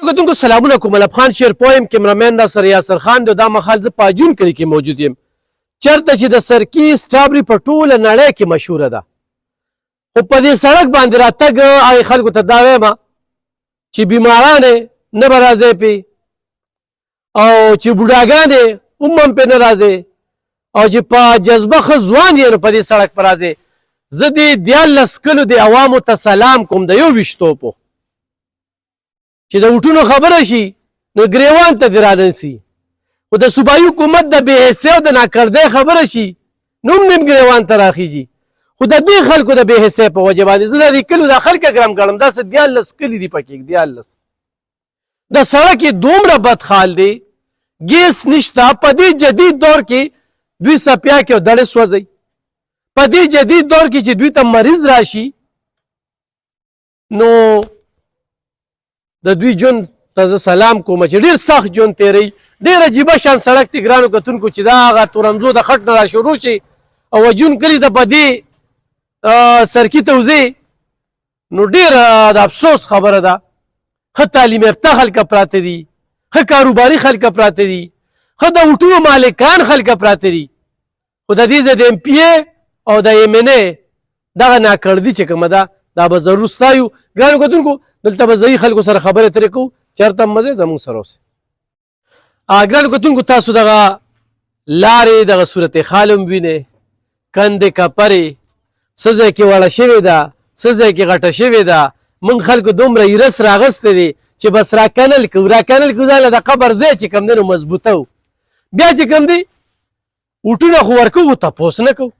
کتونکو سلامونه کوم ملب خان شیر پویم کیمرامین دا سر یاسر خان دی دا مخال زه په اجون کلي کې موجود یم چېرته چې د سرکي سټرابري په ټوله نړۍ کې مشهوره ده خو په دې سړک باندې راتګ هغې خلکو ته دا وایم چې بیماران یې نه به راځئ پې او چې بوډاګان یې هم پې نه راځئ او چې په جذبه ښه ځوان یې نو په دې سړک په راځئ زه دې 14 کلو د عوامو ته سلام کوم د 21 چې د وټونو خبره شي نو ګریوان ته دې راننسي خو د صوبایي حکومت د بې حسۍ او د ناکردۍ خبره شي نو هم نیم ګریوان ته راخیږي خو د دې خلکو د بې حسۍ په وجه باندې زه د دې کلیو دا خلک ګرم ګڼم داسې 14 کلي دي پکې 14 د سړک یې دومره بد حال دی ګیس نشته په دې جدید دور کې دوی سپیا کې او دړې سوځئ په دې جدید دور کې چې دوی ته مریض راشي نو د دوی ژوند ته زه سلام کوم چې ډېر سخت ژوند تېروي ډېر عجیبه شان سړک دی ګرانو کتونکو چې دا هغه تورمزو د خټ نه راشروع شي او اجون کلي ته په دې سرکي ته وځې نو ډېره د افسوس خبره ده ښه تعلیم یافته خلکه پراته دي ښه کاروباري خلکه پراته دي ښه د وټونو مالکان خلکه پراته دي خو د دې ځای د MP او د MNA دغه ناکردي چې کومه ده دا به ضرور ستایو ګرانو کتونکو دلته به ځایي خلکو سره خبرې ترې کوو چېرته هم مزې زموږ سره اوسئ ګرانو کتونکو تاسو دغه لارې دغه صورت حال هم وینئ کندې کپرې څه ځای کې وړه شوې ده څه ځای کې غټه شوې ده موږ خلکو دومره ایرس راغستی دی چې بس راکنل کوو راکنل کوو ځاله د قبر ځای چې کوم دی نو مضبوطه و بیا چې کوم دی وټونه خو ورکوو تپوس نه کوو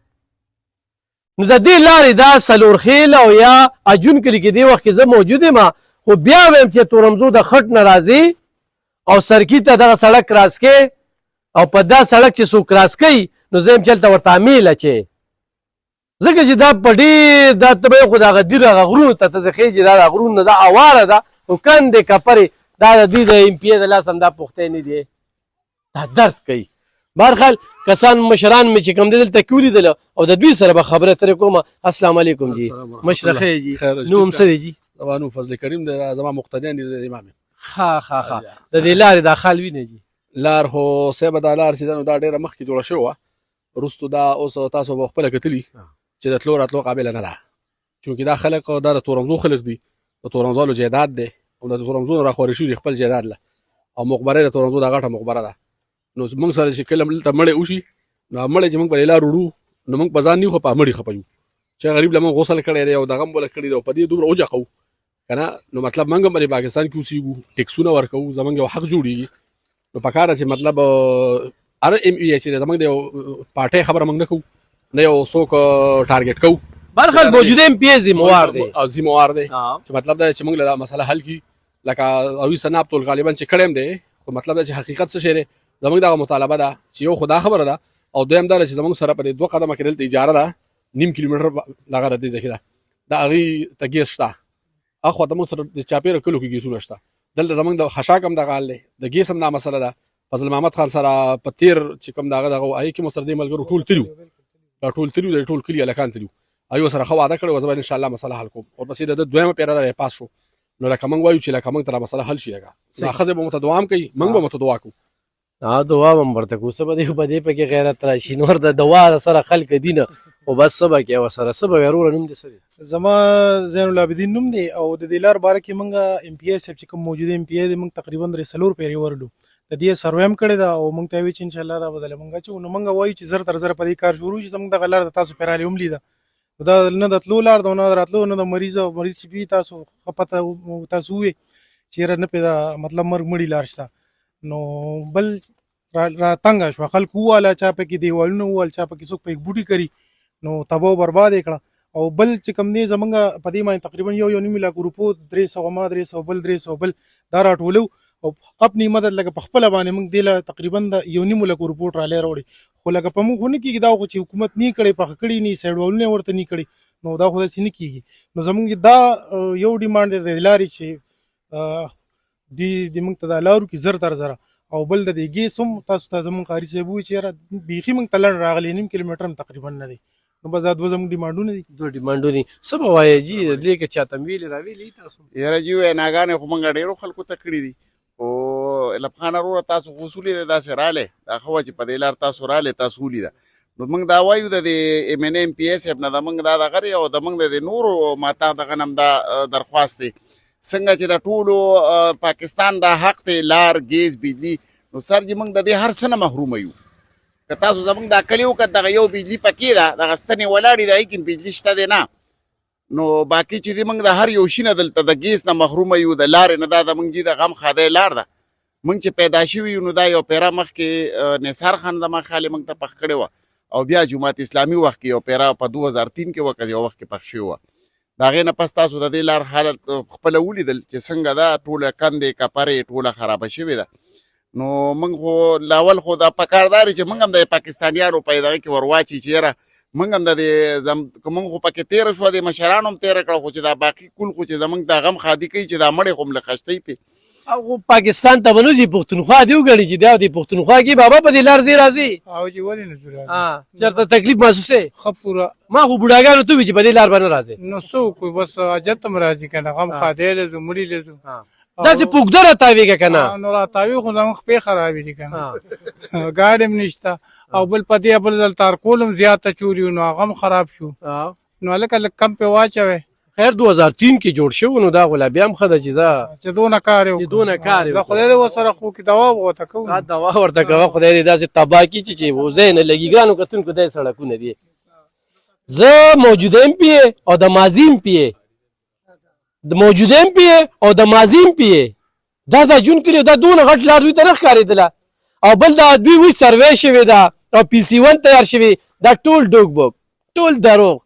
نو د دې لارې دا څلورخیل او یا اجون کلي کې دې وخت کې زه موجود یم خو بیا ویم چې تورمزو د خټ نه راځي او سرکي ته دغه سړک کراس کې او په دا سړک چې څوک کراس کوي نو زه یم چې هلته ورته امیل اچې ځکه چې دا په ډېر دا ته به یې خو د هغه دیر هغه غرونو ته ته زه خېږي دا د غرونو نه دا اواره ده خو کندې کپرې دا د دوی د MP د لاس هم دا پوښتی نه دی دا درد کوي بهرحال کسان مشران مې چې کوم دی دلته کې ولیدله او د دوی سره به خبره ترې کوم السلام علیکم جی مشره ښه جي نوم څه دی جي زما نوم فضل کریم دی زما مقتدیان دي د امام ښه ښه ښه د دې لارې دا خال وینې جي لار خو صاحب دا لار چې دا ډېره مخکې جوړه شوې وه وروستو دا اوس تاسو به خپله کتلي چې د تلو راتلو قابله نه ده چونکې دا خلک دا د تورمزو خلک دي د تورمزوالو جایداد دی او د تورمزو نه راخورې شوي خپل جایداد له او مقبره د تورمزو دا غټه مقبره ده نو موږ سره چې کله دلته مړی وشي نو مړی چې موږ په لار وړو نو موږ په ځان نه یو خو په مړي خپیو چې غریب له موږ غسل کړی دی او دغه هم بوله کړي دی او په دې دومره اوجه کوو که نه نو مطلب موږ هم په پاکستان کې اوسېږو ټیکسونه ورکوو زموږ یو حق جوړېږي نو پکار ده چې مطلب هر ME چې زموږ د یو پارټۍ خبره موږ نه کوو نه یو څوک ټارګېټ کوو برخل موجوده MP ذمہوار دی ذمہوار دی چې مطلب دا چې موږ له مسله حل کړي لکه اوی سناب ټول غالبا چې کړی هم دی خو مطلب دا چې حقیقت څه شی دی زموږ دغه مطالبه ده چې یو خدا خبره ده او دویم دا چې زموږ سره په 2 قدمه کې دلته اجاره ده 0.5 کیلومتر دغه د دې ځای ده د هغې ته ګیس شته اخوا ته موږ سره د چاپېره کلو کې ګیسونه شته دلته زموږ د خشاک هم دغه حال دی د ګیس هم دا مسله ده فضل محمد خان سره په تېر چې کوم دغه هغې کې مو سره دې ملګرو ټول تلي دا ټول تلي د ټول کلي هلکان تلي ایو سره ښه واده کړی و زه به انشاءالله مسله حل کوم ورپسې د ده دویمه پیره ده پاس شو نو لکه موږ وایو چې لکه موږ ته دا مسله حل شي لکه دا ښځې به موږ ته دعا هم کوي موږ به ورته دعا کوو دعا به هم ورته کوو څه به دی په دې پکې غیرت راشي نور د دعا سره خلک دي نه خو بس څه به کوې ورسره څه به وې وروره نوم دې څه دی زما زین العابدین نوم دی او د دې لار باره کې موږ MPA صاحب چې کوم موجوده MPA دی موږ تقریبا 3 پیرې ورلو د دې سروې هم کړې ده او موږ ته وایي چې انشاءالله دا بدله موږ اچو نو موږ وایو چې زر تر زر په دې کار شروع شي زموږ دغه لار د تاسو پیرالې هم لیده دا نه د تلو لار ده نه د راتلو نه د مریض او مریض چې وي تاسو ښه پته تاسو ووایئ چې یاره نه پرې دا مطلب مرګ مړي لار شته نو بل را تنګه شوه خلکو وواله چا پکې دیوالونه ووال چا پکې څوک پکې بوټي کري نو تباه و برباد یې کړه او بل چې کوم دی زمونږ په دې باندې تقریبا 1.5 لک روپو 300 ما 300 بل 300 بل دا راټولو او اپنی مدد لکه په خپل باندې موږ دی له تقریبا د 1.5 لک روپو ټرالی راوړي خو لکه په موږ خو نه کېږي دا خو چې حکومت نه کړی پخه کړي نه سایډ والونه ورته نه کړي نو دا خو داسې نه کېږي نو زمونږ دا یو ډیمانډ دی د لارې چې د موږ ته دا لارو کې زر تر زره او بل د دې ګیس هم تاسو ته زمونږ قاري صاحب ووایي چې یاره بیخي موږ ته لنډ راغلی 0.5 کیلومتر هم تقریبا نه دی نو بس دا دوه زموږ ډیمانډونه دي. دوه ډیمانډونه څه به وایې جي دې که چاته ویلې راویلې تاسو یاره جی ویناګانې خو موږ ډېرو خلکو ته کړي دي خو علب خان وروره تاسو خو اصولي ده داسې رالی دا ښه وه چې په دې لار تاسو رالی تاسو ولیده نو موږ دا وایو د دې ایم این اے ایم پي اے صاحب نه زموږ دا دغه دی او زموږ د نورو ماته دغه نه هم دا درخواست دی څنګه چې د ټولو پاکستان دا حق دی لار ګیس بجلي نو سر جي موږ د دې هر څه نه محرومه یو که تاسو زموږ دا کلي وکړه دغه یو بجلي پکې ده دغه ستنې ولاړې ده هغې کې بجلي شته دی نه نو باقي چې دی موږ د هر یو شي نه دلته د ګیس نه محرومه یو د لارې نه دا زموږ جي د غم خادی لار ده موږ چې پیدا شوي یو نو دا یو پیره مخکې نثار خان زما خیال موږ ته پخ کړې وه او بیا جماعت اسلامي وخت کې یو پیره په 2003 کې وکړه یو وخت کې پخ شوې وه د هغې نه پس تاسو د دې لار حالت خپله ولیدل چې څنګه ده ټوله کندې کپرې ټوله خرابه شوې ده نو موږ خو لاول خو دا پکار دا چې موږ هم د پاکستانیانو په دغه کې ور واچي چې یاره موږ هم د دې موږ خو پکې تېره شوه د مشرانو هم تېره کړه خو چې دا باقي کل خو چې زموږ دا غم خادي کوي چې دا مړې خو هم له خشتۍ پې او پاکستان ته به نو ځي پښتونخوا دې وګڼي چې دا د پښتونخوا کې بابا په دې لار ځي راځي او چې ولې نه ځو راځي چېرته تکلیف محسوسې ښه پوره ما خو بوډاګانو ته وي چې په دې لار به نه راځي نو څه وکړو بس حاجت هم راځي که نه غم خادی له ځو مړي له ځو داسې پوږده راتاوېږه که نه نو راتاوي خو زموږ خپې خرابې دي که نه ګاډي هم نشته او بل په دې بل ځل تارکول هم زیاته چوري نو هغه هم خراب شو نو هلکه لږ کم پې واچوئ خیر 2003 کې جوړ شو نو دا غلا بیا هم ښه ده چې زه چې دونه کار یې چې دونه کار یې زه خدای دې ورسره خو کې دوا ورته کوم دا دوا ورته کوه خدای دې داسې تباه کړي چې وزې نه لګي ګرانو کتونکو داسې سړکونه دي زه موجوده ام پی او د ماضي ام پی د موجوده ام پی او د ماضي ام پی دا جون کړي دا دونه غټ لار دوی ته نه ښکارېدله او بل دا دوی وی سروې شوې ده او پی سی 1 تیار شوي دا ټول ډوک بوک ټول دروغ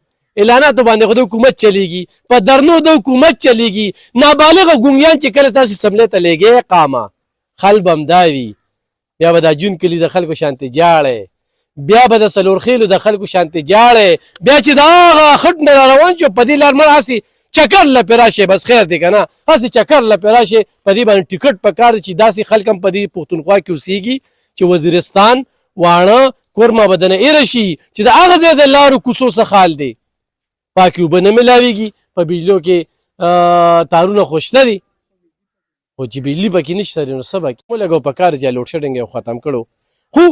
اعلاناتو باندې خو د حکومت چلیږي په درنو د حکومت چلیږي نابالغه ګونګیان چې کله تاسې سملې ته لېږې قامه خل به همدا وي بیا به دا جون کلي د خلکو شانتې جاړې بیا به د څلورخیلو د خلکو شانتې جاړې بیا چې د هغه خټ نه را روان شو په دې لار مړ هسې چکر له پې راشې بس خیر دی که نه هسې چکر له پې راشې په دې باندې ټکټ پکار دی چې داسې خلک هم په دې پښتونخوا کې اوسېږي چې وزیرستان واڼه کورمه به دنه ایره شي چې د هغه ځای د لارو کوڅو څه حال دی پاکې اوبه نه میلاویږي په بجلیو کې تارونه خو شته دي خو چې بجلي پکې نشته دی نو څه به ولګو په کار چې لوډ شیډنګ یې ختم کړو خو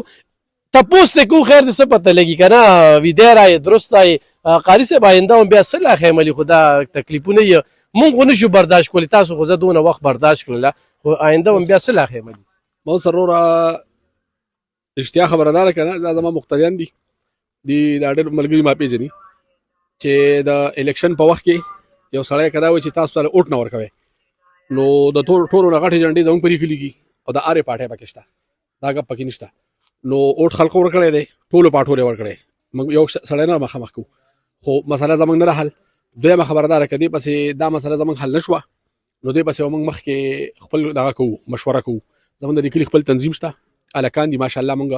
تپوس ته کو خیر د څه پته لګي که نه ویدی رایې درست رایې قاري صاحب آینده هم بیا څه لا خیملي خو دا تکلیفونه یې مونږ خو نشو برداشت کولی تاسو خو زه دونه وخت برداشت کړله خو آینده هم بیا څه لا خیملي ما سروره رښتیا خبره ده که نه دا زما مقتدیان دي دا ډېر ملګري ما پېژني چې د الیکشن په وخت کې یو سړی که دا وایي چې تاسو سره اوټ نه ورکوئ نو د ټولو نه غټې جنډې زموږ پرې ایښلي او د هرې پارټۍ پکې شته دا ګپ پکې نشته نو اوټ خلکو ورکړی دی ټولو پارټو یې ورکړی موږ یو سړی نه مخامخ کوو خو مسله زموږ نه ده حل دویمه خبره دا ده که دې پسې دا مسله زموږ حل نه شوه نو دې پسې موږ مخکې خپل دغه کوو مشوره کوو زموږ د دې کلي خپل تنظیم شته الکان دي ماشاءالله موږ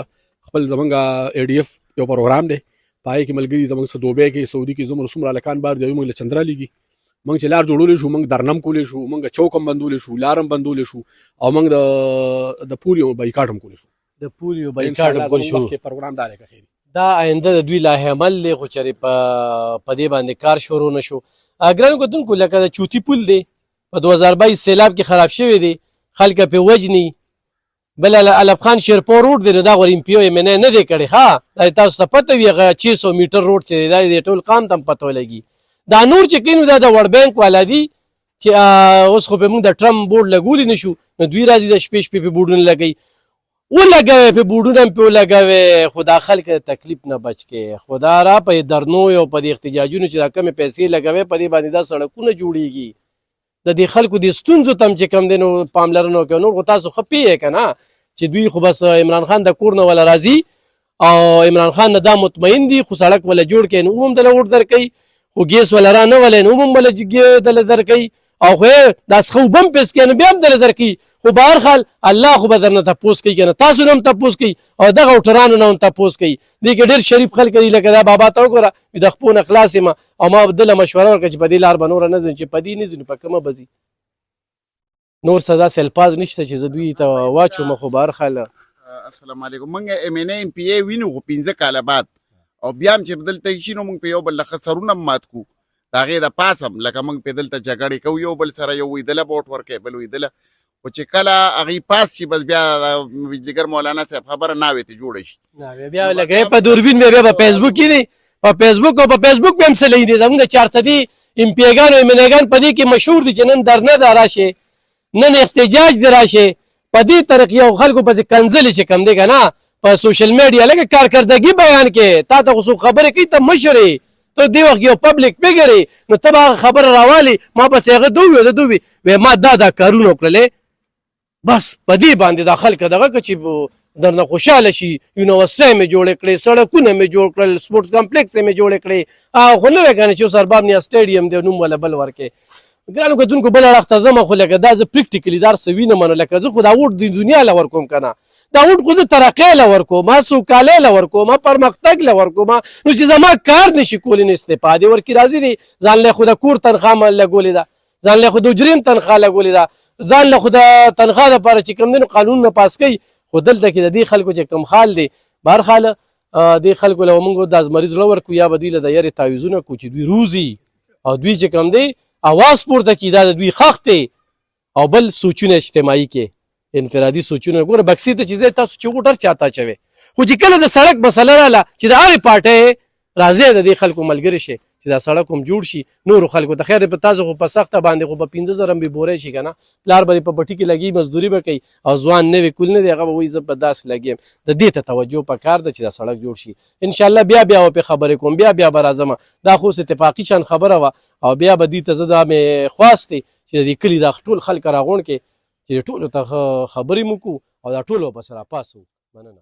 خپل زموږ اے ډي ایف یو پروګرام دی پای کې ملګري زموږ څه دوبۍ کې سعودي کې څومره الکان بار دی موږ له چندرا لیږي موږ چې لار جوړولی شو موږ درنم کولی شو موږ چوک هم بندولی شو لار هم بندولی شو او موږ د پولیو بایکاټ هم کولی شو د پولیو بایکاټ هم کولی شو پروګرام دا دی که خیر دا آینده د دوی لاهې عمل دی خو چېرې په دې باندې کار شروع نه شو ګرانو کتونکو لکه د چوتي پل دی په 2022 سیلاب کې خراب شوی دی خلک پې وجني بل علب خان شیرپور روډ دی نو دا غور ایم پی او ایم این اے نه دی کړی ښه دا تاسو ته پته وي هغه 600 میټر روډ چې دی دا د ټول قام ته هم پته ولګي دا نور چې کوي نو دا د وړ بینک والا دي چې اوس خو پې موږ د ټرمپ بورډ لګولی نه شو نو دوی راځي د شپې شپې پې بورډونه لګوي ولګوئ پې بورډونه هم پې ولګوئ خو دا خلک د تکلیف نه بچ کړي خو دا را په درنویو او په دې احتجاجونو چې دا کمې پیسې لګوئ په دې باندې دا سړکونه جوړېږي د دې خلکو د ستونزو ته هم چې کم دی نو پاملرنه وکړئ نور خو تاسو ښه پوهیږئ که نه چې دوی خو بس عمران خان د کور نه ولا راځي او عمران خان نه دا مطمئن دي خو سړک ولا جوړ کړي نو هم دله ووټ درکوي خو ګیس ولا را نه ولی نو هم وله دله درکوي او خو دا څخه اوبه هم پیس کوي نو بیا هم دله درکوي خو په هر حال الله خو به درنه تپوس کوي که نه تاسو نه هم تپوس کوي او دغه وټرانو نه هم تپوس کوي دې کې ډېر شریف خلک دي لکه دا بابا ته وګوره د خپو نه خلاص یم او ما دله مشوره ورکړه چې په دې لار به نوره نه ځي چې په دې نه ځي نو په کومه به ځي نور څه داسې الفاظ نشته چې زه دوی ته واچوم خو به هر حال السلام علیکم موږ ایم این اے ایم پی اے وینو خو 15 کاله بعد او بیا هم چې دلته شي نو موږ په یو بل له سرونه مات کو د هغې د پاس هم لکه موږ په دلته جګړې کوو یو بل سره یو ویدله بوټ ورکوي بل ویدله خو چې کله هغې پاس شي بس بیا بجلیګر مولانا صاحب خبره ناوې ته جوړه شي بیا لکه په دوربین بیا په فیسبوک کې نه په فیسبوک او په فیسبوک به هم څه لګي زموږ د 400 امپیګان او امنګان په دې کې مشهور دي چې نن درنه ده راشه نن احتجاج دی راشه په دې طریق یو خلکو پسې کنځلې چې کم دی که نه په سوشل میډیا لکه کارکردګي بیان کې تا ته خو خبرې کوي ته مشر یې ته دې وخت یو پبلک فګر یې نو ته به هغه خبره راوالې ما پسې هغه دوی وی ما دا کارونه وکړلې بس په دې باندې دا خلک دغه که چې درنه خوشحاله شي یونیورسټۍ مې جوړې کړې سړکونه مې جوړ کړل سپورټس کمپلیکس مې جوړې کړې خو نه وی که نه چې اوس ارباب نیا سټیډیم دی نوم ولا بل ورکې ګرانو کتونکو بل اړخ ته ځم خو لکه دا زه پریکټیکلي دا هر څه وینم نو لکه زه خو دا ووټ د دنیا له ورکوم که نه دا ووټ خو زه ترقۍ له ورکوم سوکالۍ له ورکوم پرمختګ له ورکوم نو چې زما کار نشي کولی نو استفا دې ورکړي راځي دی ځان له خو د کور تنخوا لګولې ده ځان له خو د اجریم تنخوا لګولې ده ځان له خو د تنخوا دپاره چې کوم دی نو قانون نه پاس کوي خو دلته کې د دې خلکو چې کوم خال دی بهرحاله دې خلکو له موږ د ازمري زړه ورکو یا به دوی له د یارې تعویضونه کو چې دوی روزي او دوی چې کوم دی اواز پورته کړي دا د دوی خښ دی او بل سوچونه اجتماعي کې انفرادي سوچونه ګوره بکسي ته چې ځای تاسو چې ووټر چاته اچوئ خو چې کله د سړک مسله راله چې د هرې پارټۍ راځئ د دې خلکو ملګري شي چې دا سړک هم جوړ شي نورو خلکو ته خیر په تاسو خو په سخته باندې خو په 15,000 به بورې شي که نه پلار به په پټي کې لګي مزدوري به کوي او ځوان نه وي کول نه دی هغه به وایي زه په داسې لګیم د دې ته توجه پکار ده چې دا سړک جوړ شي انشاءالله بیا به پې خبرې کوم بیا به راځم دا خو اتفاقي شان خبره وه او بیا به دې ته زه دا مې خواست دی چې د دې کلي دا ټول خلک راغونډ کړي چې ټولو ته خبرې مو کو او دا ټول به سره پاسو مننه